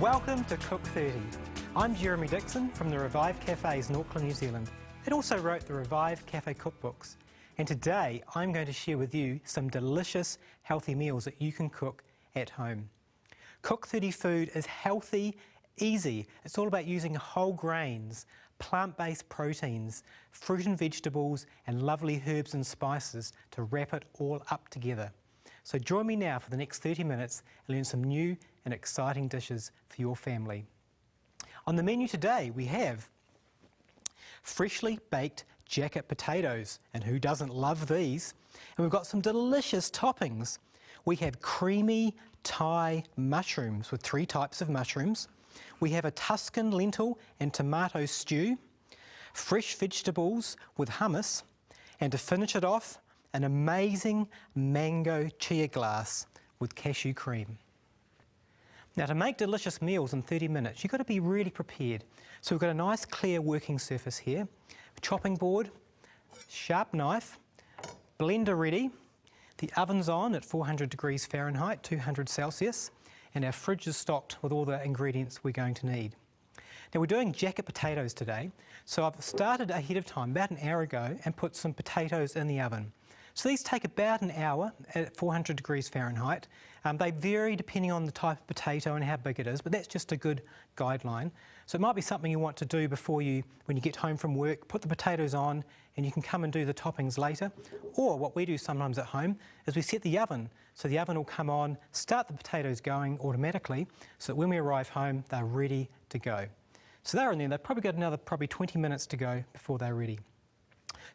Welcome to Cook 30. I'm Jeremy Dixon from the Revive Cafes in Auckland, New Zealand. It also wrote the Revive Cafe cookbooks. And today I'm going to share with you some delicious, healthy meals that you can cook at home. Cook 30 food is healthy, easy. It's all about using whole grains, plant-based proteins, fruit and vegetables, and lovely herbs and spices to wrap it all up together. So join me now for the next 30 minutes and learn some new and exciting dishes for your family. On the menu today we have freshly baked jacket potatoes, and who doesn't love these? And we've got some delicious toppings. We have creamy Thai mushrooms with 3 types of mushrooms. We have a Tuscan lentil and tomato stew, fresh vegetables with hummus, and to finish it off, an amazing mango chia glass with cashew cream. Now, to make delicious meals in 30 minutes, you've got to be really prepared. So we've got a nice clear working surface here, chopping board, sharp knife, blender ready, the oven's on at 400 degrees Fahrenheit, 200 Celsius, and our fridge is stocked with all the ingredients we're going to need. Now, we're doing jacket potatoes today, so I've started ahead of time, about an hour ago, and put some potatoes in the oven. So these take about an hour at 400 degrees Fahrenheit. They vary depending on the type of potato and how big it is, but that's just a good guideline. So it might be something you want to do before when you get home from work, put the potatoes on and you can come and do the toppings later. Or what we do sometimes at home is we set the oven. So the oven will come on, start the potatoes going automatically, so that when we arrive home, they're ready to go. So they're in there, they've probably got another 20 minutes to go before they're ready.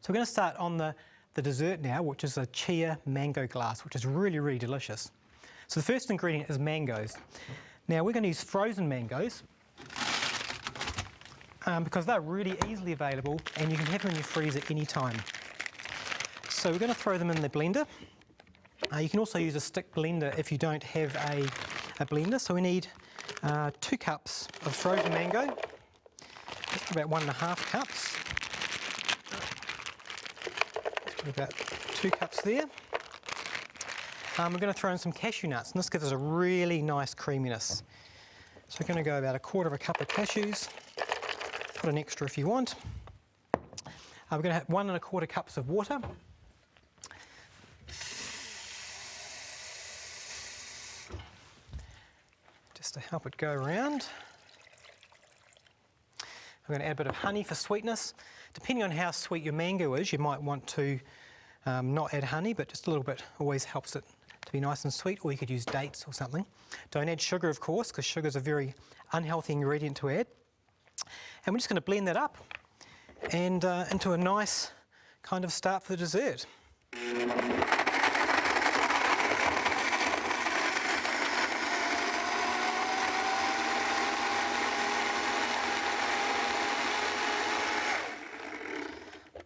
So we're going to start on the dessert now, which is a chia mango glass, which is really, really delicious. So the first ingredient is mangoes. Now we're going to use frozen mangoes because they're really easily available and you can have them in your freezer any time. So we're going to throw them in the blender. You can also use a stick blender if you don't have a blender. So we need 2 cups of frozen mango, just about 1.5 cups. About 2 cups there. We're going to throw in some cashew nuts, and this gives us a really nice creaminess. So we're going to go about 1/4 cup of cashews. Put an extra if you want. We're going to have 1 1/4 cups of water. Just to help it go around. We're going to add a bit of honey for sweetness. Depending on how sweet your mango is, you might want to not add honey, but just a little bit always helps it to be nice and sweet, or you could use dates or something. Don't add sugar, of course, because sugar is a very unhealthy ingredient to add. And we're just going to blend that up and into a nice kind of start for the dessert.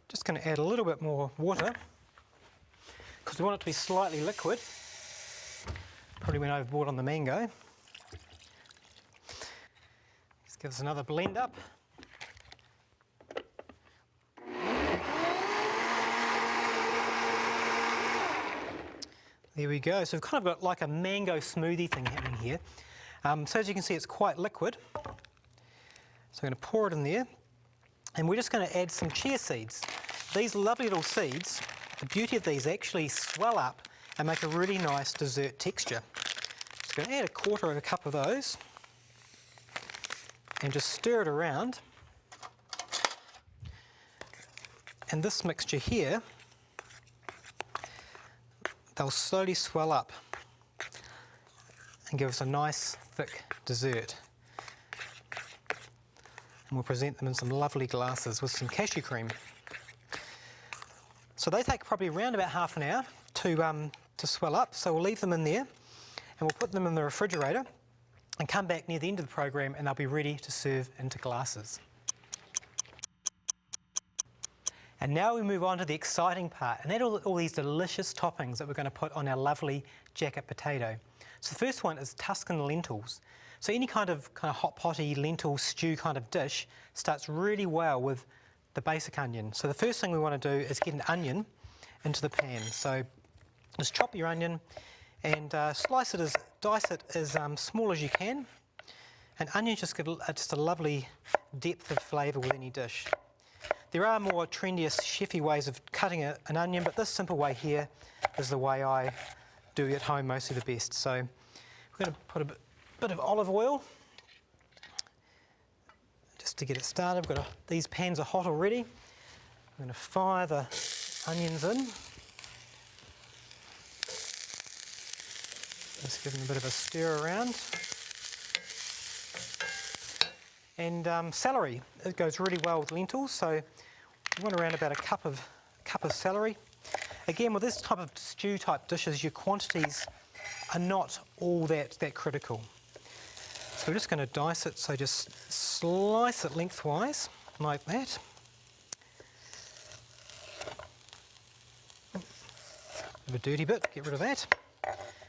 Just going to add a little bit more water because we want it to be slightly liquid. Probably went overboard on the mango. Just give us another blend up. There we go. So we've kind of got like a mango smoothie thing happening here. So as you can see, it's quite liquid. So I'm going to pour it in there. And we're just going to add some chia seeds. These lovely little seeds, the beauty of these actually swell up and make a really nice dessert texture. So I'm going to add 1/4 cup of those and just stir it around. And this mixture here, they'll slowly swell up and give us a nice thick dessert. And we'll present them in some lovely glasses with some cashew cream. So they take probably around about half an hour to swell up, so we'll leave them in there and we'll put them in the refrigerator and come back near the end of the program and they'll be ready to serve into glasses. And now we move on to the exciting part, and that's all these delicious toppings that we're going to put on our lovely jacket potato. So the first one is Tuscan lentils. So any kind of hot potty lentil stew kind of dish starts really well with the basic onion. So the first thing we want to do is get an onion into the pan. So just chop your onion and dice it as small as you can. And onions just give just a lovely depth of flavour with any dish. There are more trendier, chefy ways of cutting an onion, but this simple way here is the way I do at home mostly the best. So we're going to put a bit of olive oil just to get it started. These pans are hot already. I'm going to fire the onions in. Just give them a bit of a stir around. And celery, it goes really well with lentils, so you want around about a cup of celery. Again, with this type of stew type dishes, your quantities are not all that critical. So we're just going to dice it, so just slice it lengthwise, like that. A dirty bit, get rid of that.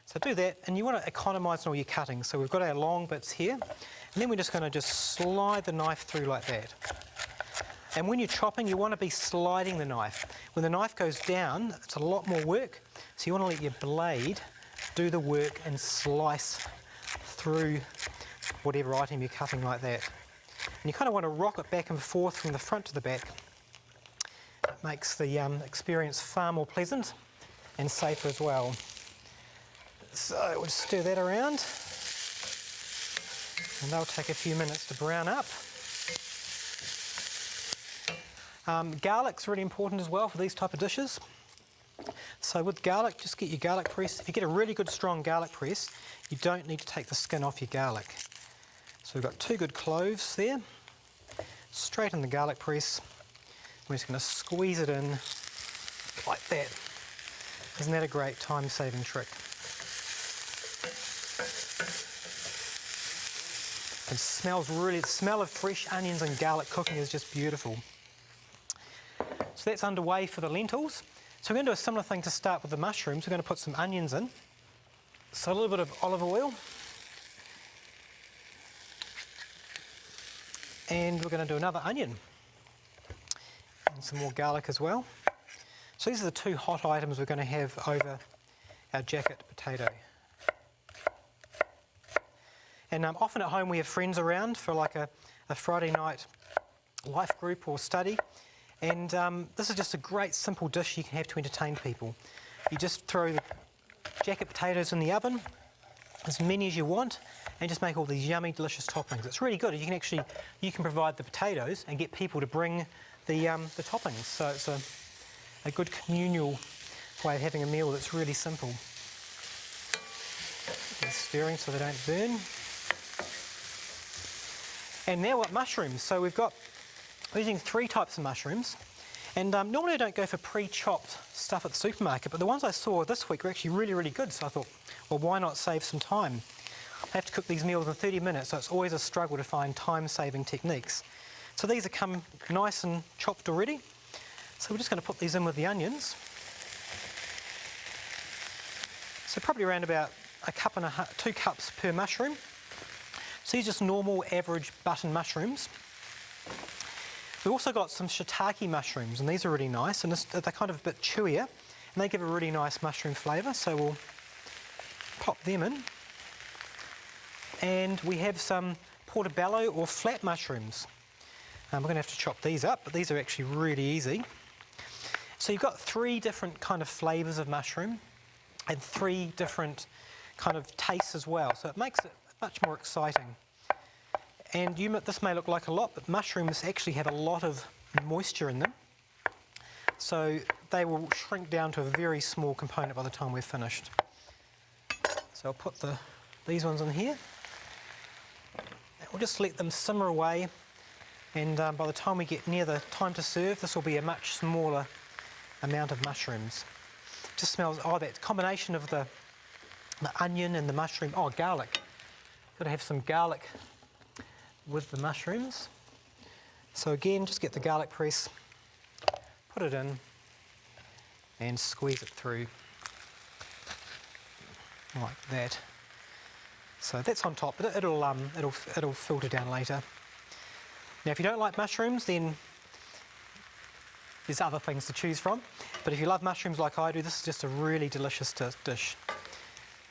So do that, and you want to economise on all your cutting. So we've got our long bits here, and then we're just going to slide the knife through like that. And when you're chopping, you want to be sliding the knife. When the knife goes down, it's a lot more work, so you want to let your blade do the work and slice through whatever item you're cutting like that. And you kind of want to rock it back and forth from the front to the back. It makes the experience far more pleasant and safer as well. So we'll just stir that around, and they'll take a few minutes to brown up. Garlic's really important as well for these type of dishes. So with garlic, just get your garlic press. If you get a really good strong garlic press, you don't need to take the skin off your garlic. So we've got 2 good cloves there, straight in the garlic press. We're just going to squeeze it in like that. Isn't that a great time-saving trick? It smells really, the smell of fresh onions and garlic cooking is just beautiful. So that's underway for the lentils. So we're going to do a similar thing to start with the mushrooms. We're going to put some onions in. So a little bit of olive oil. And we're going to do another onion. And some more garlic as well. So these are the 2 hot items we're going to have over our jacket potato. And often at home we have friends around for like a Friday night life group or study. And this is just a great simple dish you can have to entertain people. You just throw the jacket potatoes in the oven, as many as you want, and just make all these yummy, delicious toppings. It's really good. You can provide the potatoes and get people to bring the toppings. So it's a good communal way of having a meal that's really simple. And stirring so they don't burn. And now what mushrooms? So we're using 3 types of mushrooms. And normally I don't go for pre-chopped stuff at the supermarket, but the ones I saw this week were actually really, really good. So I thought, well, why not save some time? I have to cook these meals in 30 minutes, so it's always a struggle to find time-saving techniques. So these have come nice and chopped already. So we're just going to put these in with the onions. So probably around about 2 cups per mushroom. So these are just normal, average button mushrooms. We've also got some shiitake mushrooms, and these are really nice, and they're kind of a bit chewier, and they give a really nice mushroom flavour, so we'll pop them in. And we have some portobello or flat mushrooms. We're going to have to chop these up, but these are actually really easy. So you've got 3 different kind of flavours of mushroom, and 3 different kind of tastes as well, so it makes it much more exciting. And this may look like a lot, but mushrooms actually have a lot of moisture in them, so they will shrink down to a very small component by the time we're finished. So I'll put these ones in here. And we'll just let them simmer away, and by the time we get near the time to serve, this will be a much smaller amount of mushrooms. It just smells, that combination of the onion and the mushroom, garlic. Got to have some garlic with the mushrooms. So again, just get the garlic press, put it in, and squeeze it through like that. So that's on top, but it'll filter down later. Now, if you don't like mushrooms, then there's other things to choose from. But if you love mushrooms like I do, this is just a really delicious dish.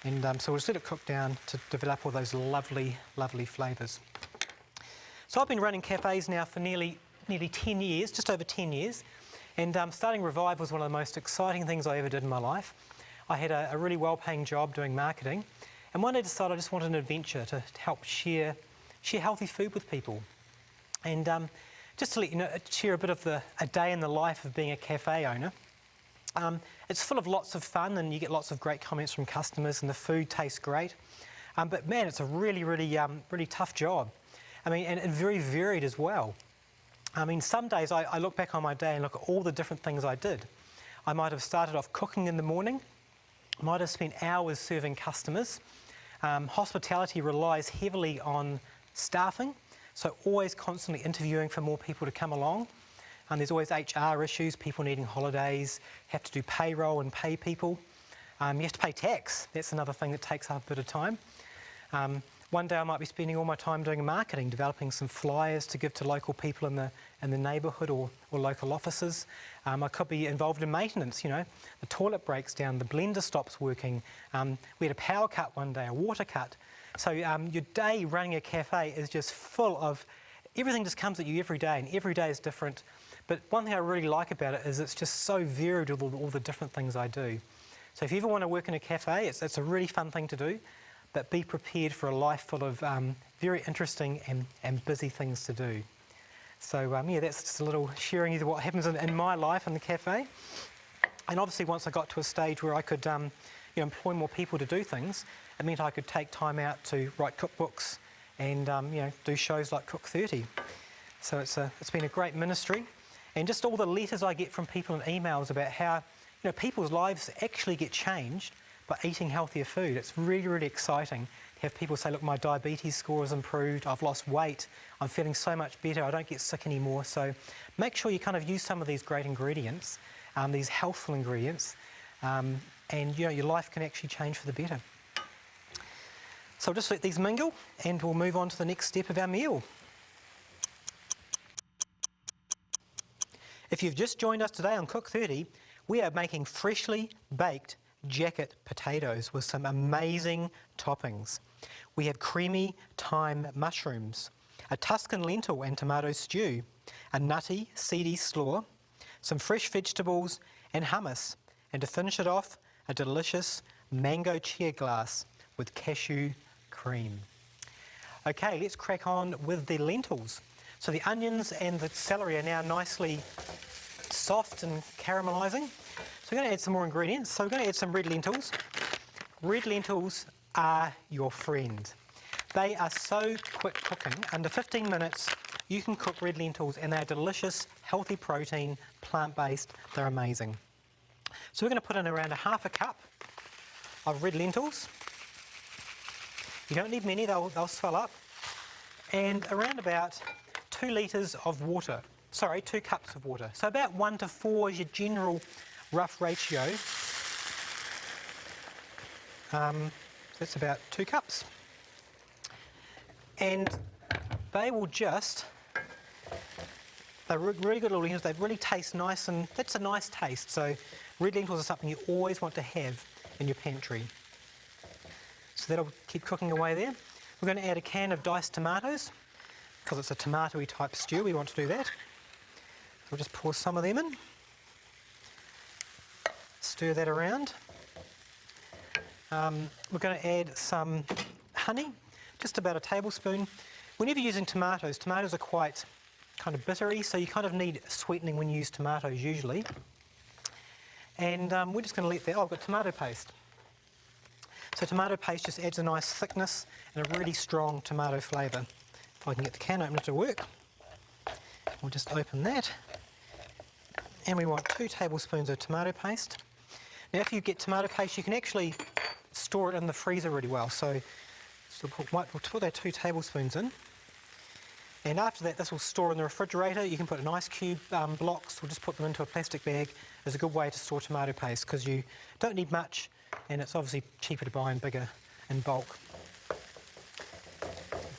And so we'll just let it cook down to develop all those lovely, lovely flavours. So I've been running cafes now for nearly 10 years, just over 10 years, and starting Revive was one of the most exciting things I ever did in my life. I had a really well-paying job doing marketing, and one day I decided I just wanted an adventure to help share healthy food with people. And just to let you know, share a bit of a day in the life of being a cafe owner. It's full of lots of fun, and you get lots of great comments from customers, and the food tastes great. But man, it's a really tough job. I mean, and very varied as well. I mean, some days I look back on my day and look at all the different things I did. I might have started off cooking in the morning, might have spent hours serving customers. Hospitality relies heavily on staffing, so always constantly interviewing for more people to come along. And there's always HR issues, people needing holidays, have to do payroll and pay people. You have to pay tax, that's another thing that takes up a bit of time. One day I might be spending all my time doing marketing, developing some flyers to give to local people in the neighbourhood or local offices. I could be involved in maintenance, you know, the toilet breaks down, the blender stops working. We had a power cut one day, a water cut. So your day running a cafe is just full of, everything just comes at you every day, and every day is different. But one thing I really like about it is it's just so varied with all the different things I do. So if you ever want to work in a cafe, it's a really fun thing to do. But be prepared for a life full of very interesting and busy things to do. So yeah, that's just a little sharing of what happens in my life in the cafe. And obviously once I got to a stage where I could employ more people to do things, it meant I could take time out to write cookbooks and do shows like Cook 30. So it's been a great ministry. And just all the letters I get from people and emails about how people's lives actually get changed by eating healthier food. It's really exciting to have people say, look, my diabetes score has improved, I've lost weight, I'm feeling so much better, I don't get sick anymore. So make sure you kind of use some of these great ingredients, these healthful ingredients, and your life can actually change for the better. So I'll just let these mingle and we'll move on to the next step of our meal. If you've just joined us today on Cook 30, we are making freshly baked jacket potatoes with some amazing toppings. We have creamy thyme mushrooms, a Tuscan lentil and tomato stew, a nutty seedy slaw, some fresh vegetables and hummus, and to finish it off, a delicious mango chia glass with cashew cream. Okay, let's crack on with the lentils. So the onions and the celery are now nicely soft and caramelising. So we're going to add some more ingredients. So we're going to add some red lentils. Red lentils are your friend. They are so quick cooking. Under 15 minutes, you can cook red lentils, and they're delicious, healthy protein, plant-based. They're amazing. So we're going to put in around a half a cup of red lentils. You don't need many, they'll swell up. And around about 2 litres of water. Sorry, 2 cups of water. So about 1 to 4 is your general rough ratio. That's about 2 cups. And they will they're really good little lentils, they really taste nice, and that's a nice taste. So red lentils are something you always want to have in your pantry. So that'll keep cooking away there. We're going to add a can of diced tomatoes, because it's a tomatoey type stew, we want to do that. So we'll just pour some of them in. Stir that around. We're going to add some honey, just about a tablespoon. Whenever you're using tomatoes are quite kind of bittery, so you kind of need sweetening when you use tomatoes usually. And we're just going to let that, I've got tomato paste. So tomato paste just adds a nice thickness and a really strong tomato flavour. If I can get the can opener to work. We'll just open that. And we want 2 tablespoons of tomato paste. Now if you get tomato paste, you can actually store it in the freezer really well. So we'll put our 2 tablespoons in. And after that, this will store in the refrigerator. You can put in ice cube blocks, or just put them into a plastic bag. It's a good way to store tomato paste because you don't need much, and it's obviously cheaper to buy in bigger in bulk.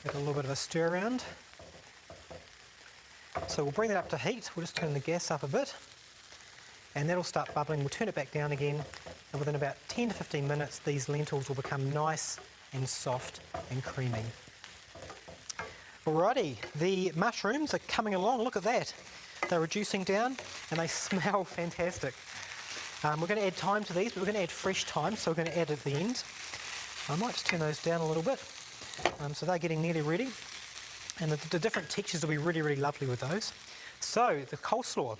Give it a little bit of a stir around. So we'll bring that up to heat. We'll just turn the gas up a bit, and that'll start bubbling. We'll turn it back down again, and within about 10 to 15 minutes, these lentils will become nice and soft and creamy. Alrighty, the mushrooms are coming along, look at that. They're reducing down and they smell fantastic. We're going to add thyme to these, but we're going to add fresh thyme, so we're going to add at the end. I might just turn those down a little bit, so they're getting nearly ready. And the different textures will be really, really lovely with those. So, the coleslaw.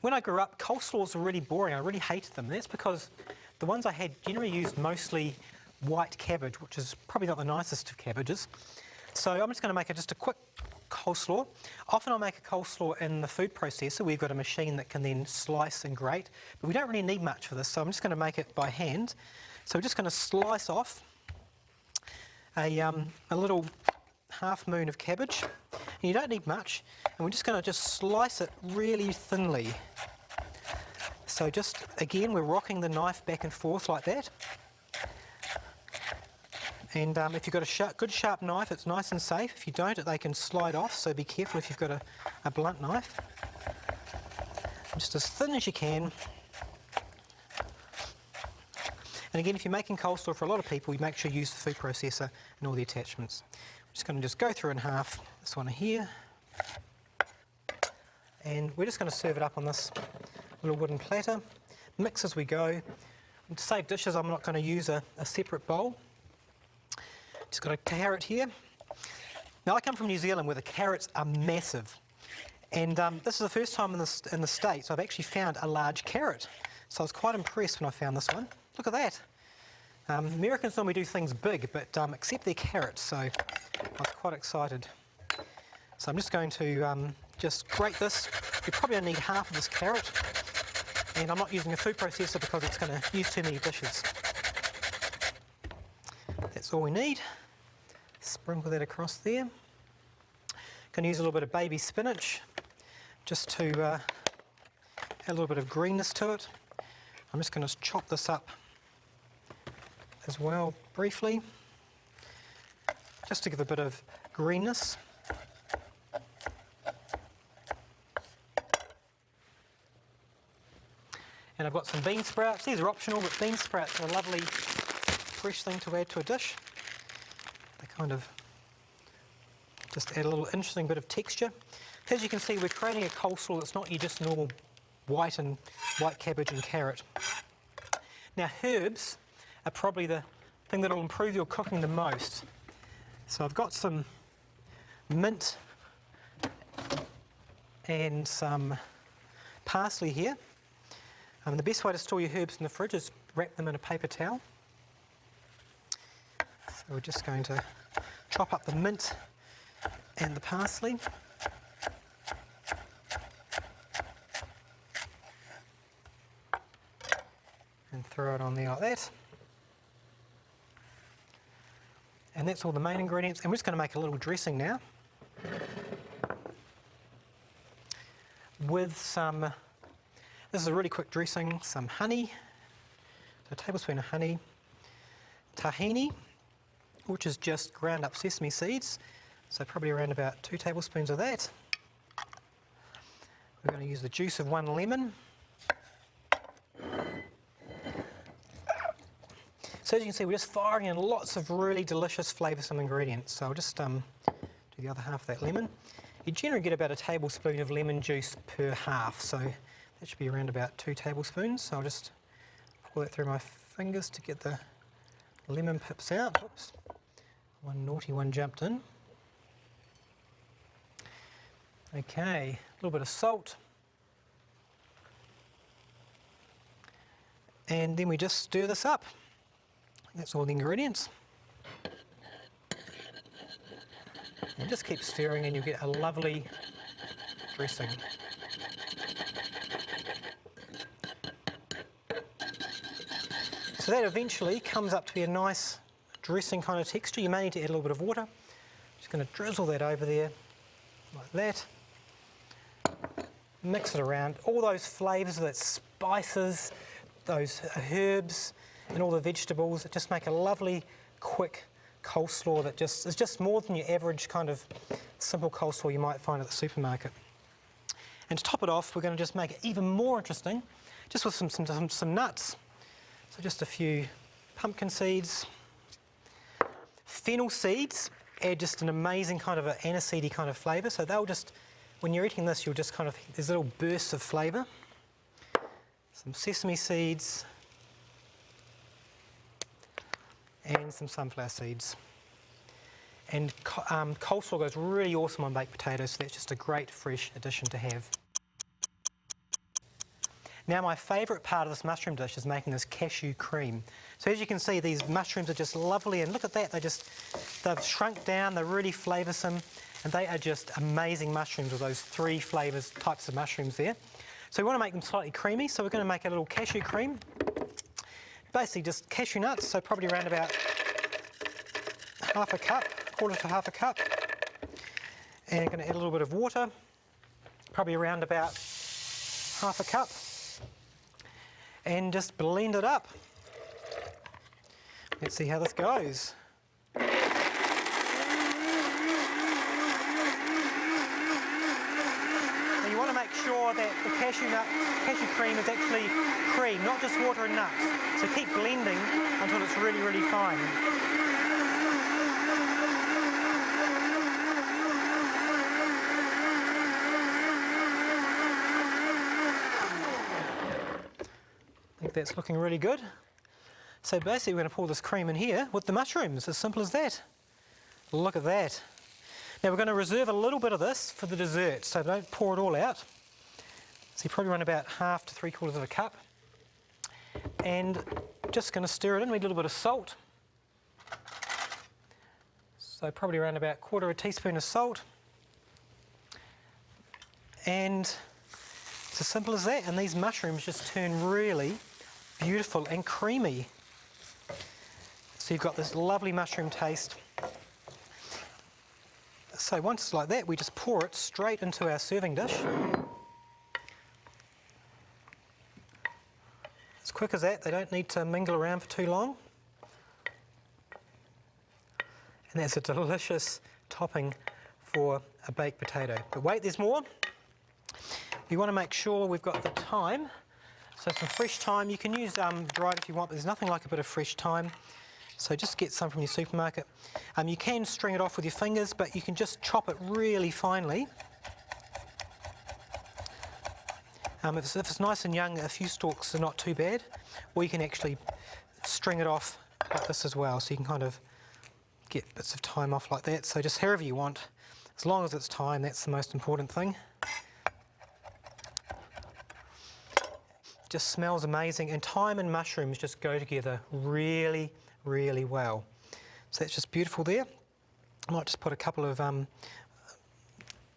When I grew up, coleslaws were really boring. I really hated them. That's because the ones I had generally used mostly white cabbage, which is probably not the nicest of cabbages. So I'm just going to make just a quick coleslaw. Often I'll make a coleslaw in the food processor. We've got a machine that can then slice and grate, but we don't really need much for this, so I'm just going to make it by hand. So we're just going to slice off a little half moon of cabbage. And you don't need much, and we're just going to slice it really thinly. So just, again, we're rocking the knife back and forth like that. And if you've got a good sharp knife, it's nice and safe. If you don't, they can slide off, so be careful if you've got a blunt knife. Just as thin as you can. And again, if you're making coleslaw for a lot of people, you make sure you use the food processor and all the attachments. I'm just going to go through in half this one here. And we're just going to serve it up on this little wooden platter. Mix as we go. And to save dishes, I'm not going to use a separate bowl. Just got a carrot here. Now I come from New Zealand where the carrots are massive, and this is the first time in the States I've actually found a large carrot. So I was quite impressed when I found this one. Look at that. Americans normally do things big, but except their carrots, so I was quite excited. So I'm just going to just grate this. You probably only need half of this carrot, and I'm not using a food processor because it's going to use too many dishes. That's all we need. Sprinkle that across there. Going to use a little bit of baby spinach just to add a little bit of greenness to it. I'm just going to chop this up as well briefly, just to give a bit of greenness. And I've got some bean sprouts. These are optional, but bean sprouts are a lovely fresh thing to add to a dish. They kind of just add a little interesting bit of texture. As you can see, we're creating a coleslaw that's not your just normal white cabbage and carrot. Now herbs are probably the thing that will improve your cooking the most. So I've got some mint and some parsley here. The best way to store your herbs in the fridge is wrap them in a paper towel. So we're just going to chop up the mint and the parsley. And throw it on there like that. And that's all the main ingredients. And we're just going to make a little dressing now. With some, this is a really quick dressing, some honey, so a tablespoon of honey, tahini, which is just ground up sesame seeds, so probably around about 2 tablespoons of that. We're going to use the juice of 1 lemon. So as you can see, we're just firing in lots of really delicious flavoursome ingredients. So I'll just do the other half of that lemon. You generally get about a tablespoon of lemon juice per half, so that should be around about 2 tablespoons. So I'll just pour that through my fingers to get the lemon pips out. Oops, one naughty one jumped in. Okay, a little bit of salt. And then we just stir this up. That's all the ingredients. And just keep stirring and you'll get a lovely dressing. So that eventually comes up to be a nice dressing kind of texture. You may need to add a little bit of water. Just going to drizzle that over there like that. Mix it around. All those flavours, those spices, those herbs and all the vegetables that just make a lovely quick coleslaw that is just more than your average kind of simple coleslaw you might find at the supermarket. And to top it off, we're going to just make it even more interesting, just with some nuts. So just a few pumpkin seeds, fennel seeds, add just an amazing kind of an aniseedy kind of flavour. So they'll just, when you're eating this, you'll just kind of, there's little bursts of flavour. Some sesame seeds and some sunflower seeds. And coleslaw goes really awesome on baked potatoes, so that's just a great fresh addition to have. Now my favourite part of this mushroom dish is making this cashew cream. So as you can see, these mushrooms are just lovely, and look at that, they've shrunk down, they're really flavoursome, and they are just amazing mushrooms with those 3 types of mushrooms there. So we want to make them slightly creamy, so we're going to make a little cashew cream. Basically just cashew nuts, so probably around about half a cup, quarter to half a cup. And going to add a little bit of water, probably around about half a cup. And just blend it up. Let's see how this goes. Now you want to make sure that the cashew cream is actually cream, not just water and nuts. So keep blending until it's really, really fine. I think that's looking really good. So basically we're going to pour this cream in here with the mushrooms, as simple as that. Look at that. Now we're going to reserve a little bit of this for the dessert, so don't pour it all out. So you probably run about half to 3/4 of a cup. And just going to stir it in, we need a little bit of salt. So probably around about 1/4 teaspoon of salt. And it's as simple as that, and these mushrooms just turn really beautiful and creamy. So you've got this lovely mushroom taste. So once it's like that, we just pour it straight into our serving dish. As quick as that, they don't need to mingle around for too long. And that's a delicious topping for a baked potato. But wait, there's more. You want to make sure we've got the thyme. So some fresh thyme, you can use dried if you want, but there's nothing like a bit of fresh thyme. So just get some from your supermarket. You can string it off with your fingers, but you can just chop it really finely. If it's nice and young, a few stalks are not too bad. Or you can actually string it off like this as well, so you can kind of get bits of thyme off like that. So just however you want, as long as it's thyme, that's the most important thing. Just smells amazing, and thyme and mushrooms just go together really, really well. So that's just beautiful there. I might just put a couple of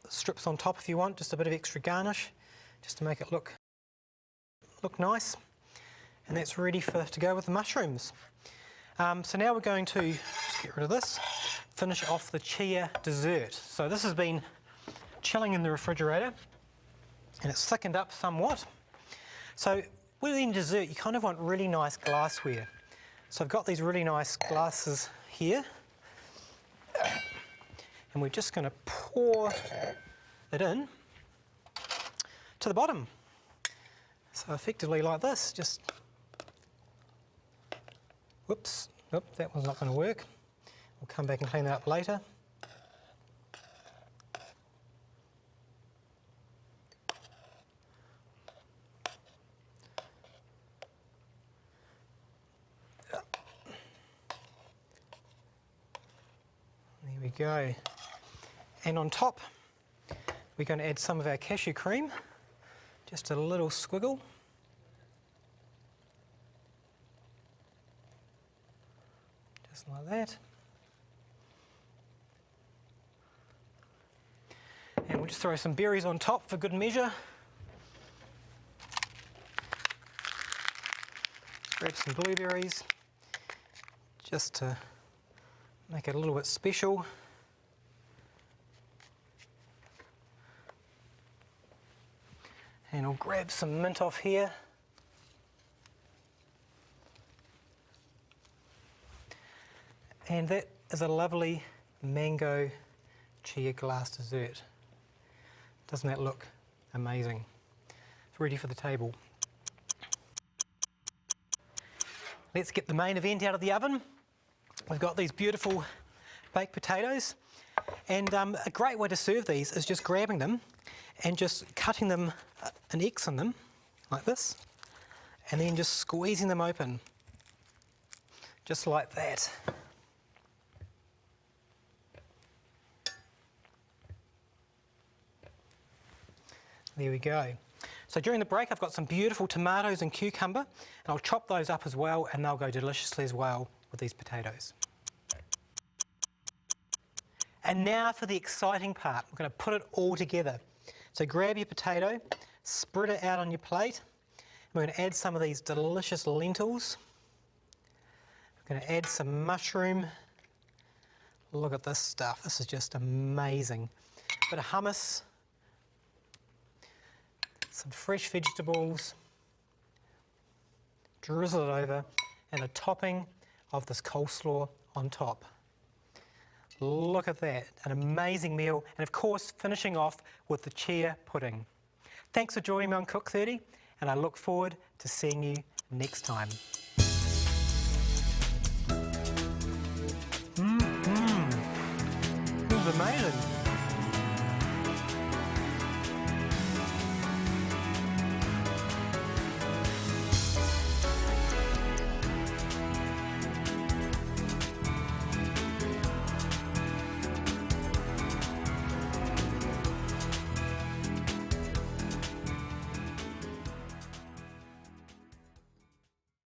strips on top if you want, just a bit of extra garnish, just to make it look nice. And that's ready to go with the mushrooms. So now we're going to, just get rid of this, finish off the Chia dessert. So this has been chilling in the refrigerator, and it's thickened up somewhat. So within dessert, you kind of want really nice glassware. So I've got these really nice glasses here, and we're just going to pour it in to the bottom. So effectively like this, just, whoops, nope, that one's not going to work. We'll come back and clean that up later. There we go. And on top, we're going to add some of our cashew cream, just a little squiggle. Just like that. And we'll just throw some berries on top for good measure. Grab some blueberries, just to make it a little bit special. And I'll grab some mint off here. And that is a lovely mango chia glass dessert. Doesn't that look amazing? It's ready for the table. Let's get the main event out of the oven. We've got these beautiful baked potatoes. And a great way to serve these is just grabbing them and just cutting them an X in them, like this, and then just squeezing them open, just like that. There we go. So during the break I've got some beautiful tomatoes and cucumber, and I'll chop those up as well, and they'll go deliciously as well with these potatoes. And now for the exciting part. We're going to put it all together. So grab your potato, spread it out on your plate. We're going to add some of these delicious lentils. We're going to add some mushroom. Look at this stuff. This is just amazing. A bit of hummus. Some fresh vegetables, drizzle it over, and a topping of this coleslaw on top. Look at that, an amazing meal, and of course finishing off with the Chia pudding. Thanks for joining me on Cook 30, and I look forward to seeing you next time. This is amazing.